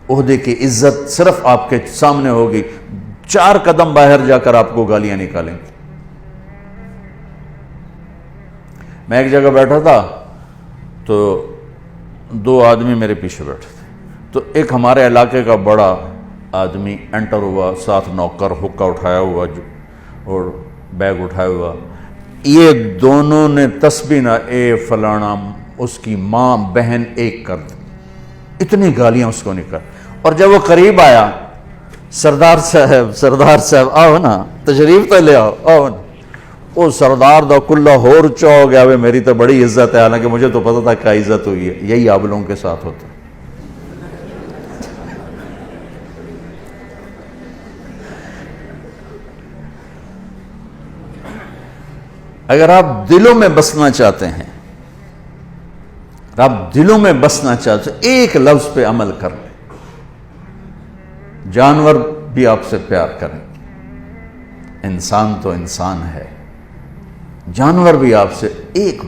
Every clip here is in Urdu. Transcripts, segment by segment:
عہدے کی عزت صرف آپ کے سامنے ہوگی، 4 قدم باہر جا کر آپ کو گالیاں نکالیں گے۔ میں ایک جگہ بیٹھا تھا تو 2 آدمی میرے پیچھے بیٹھے تھے، تو ایک ہمارے علاقے کا بڑا آدمی انٹر ہوا، ساتھ نوکر حقہ اٹھایا ہوا اور بیگ اٹھایا ہوا، یہ دونوں نے تسبیح نہ اے فلانا اس کی ماں بہن ایک کر دی، اتنی گالیاں اس کو نکال۔ اور جب وہ قریب آیا، سردار صاحب آؤ نا، تشریف تو لے آؤ نا، وہ سردار دا کلہ ہور چو ہو گیا، میری تو بڑی عزت ہے، حالانکہ مجھے تو پتہ تھا کیا عزت ہوئی ہے۔ یہی آپ لوگوں کے ساتھ ہوتا ہے۔ اگر آپ دلوں میں بسنا چاہتے ہیں، آپ دلوں میں بسنا چاہتے ہیں، ایک لفظ پہ عمل کر لیں، جانور بھی آپ سے پیار کریں گے، انسان تو انسان ہے، جانور بھی آپ سے ایک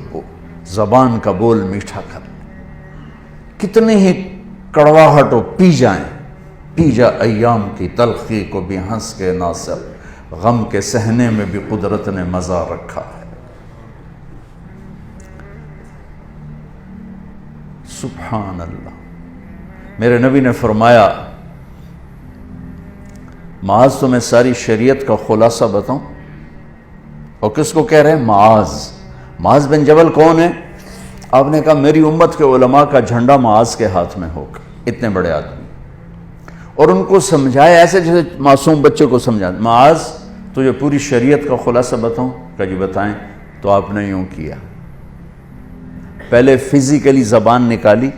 زبان کا بول میٹھا کر لیں، کتنے ہی کڑواہٹ ہو پی جائیں، پی جا ایام کی تلخی کو بھی ہنس کے ناصر، غم کے سہنے میں بھی قدرت نے مزہ رکھا ہے۔ سبحان اللہ۔ میرے نبی نے فرمایا، معاذ تمہیں ساری شریعت کا خلاصہ بتاؤں؟ اور کس کو کہہ رہے ہیں؟ معاذ بن جبل کون ہے؟ آپ نے کہا میری امت کے علماء کا جھنڈا معاذ کے ہاتھ میں ہوگا، اتنے بڑے آدمی، اور ان کو سمجھائے ایسے جیسے معصوم بچے کو سمجھا۔ معاذ تجھے پوری شریعت کا خلاصہ بتاؤں؟ کہ جی بتائیں۔ تو آپ نے یوں کیا، پہلے فزیکلی زبان نکالی،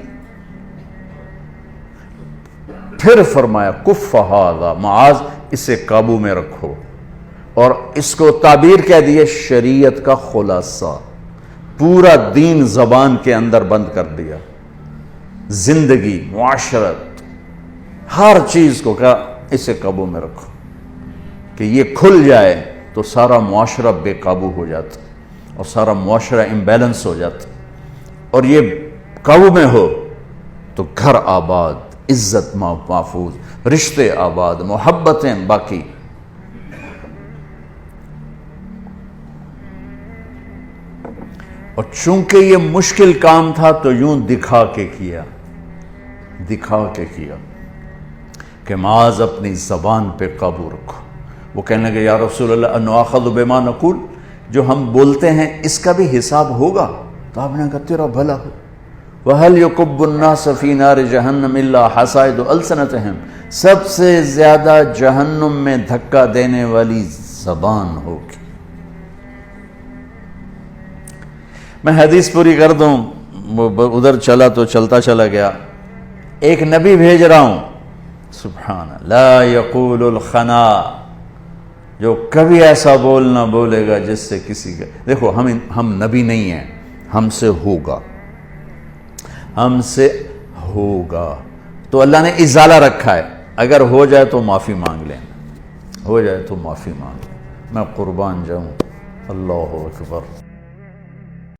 پھر فرمایا کف ھذا، معاذ اسے قابو میں رکھو، اور اس کو تعبیر کہہ دیے شریعت کا خلاصہ، پورا دین زبان کے اندر بند کر دیا، زندگی، معاشرت، ہر چیز کو کہا اسے قابو میں رکھو، کہ یہ کھل جائے تو سارا معاشرہ بے قابو ہو جاتا اور سارا معاشرہ امبیلنس ہو جاتا، اور یہ قابو میں ہو تو گھر آباد، عزت محفوظ، رشتے آباد، محبتیں باقی۔ اور چونکہ یہ مشکل کام تھا تو یوں دکھا کے کیا کہ معاذ اپنی زبان پہ قابو رکھو۔ وہ کہنے لگے یا رسول اللہ انؤاخذ بما نقول، جو ہم بولتے ہیں اس کا بھی حساب ہوگا؟ تو آپ نے کہا تیرا بھلا ہو۔ وَهَلْ يُكُبُّ النَّاسَ فِي نَارِ جَهَنَّمَ إِلَّا حَصَائِدُ أَلْسِنَتِهِمْ، سب سے زیادہ جہنم میں دھکا دینے والی زبان ہوگی۔ میں حدیث پوری کر دوں، ادھر چلا تو چلتا چلا گیا، ایک نبی بھیج رہا ہوں، سبحان اللہ، لا یقول الخنا، جو کبھی ایسا بول نہ بولے گا جس سے کسی کا، دیکھو ہم نبی نہیں ہیں، ہم سے ہوگا، تو اللہ نے ازالہ رکھا ہے، اگر ہو جائے تو معافی مانگ لیں، میں قربان جاؤں، اللہ اکبر۔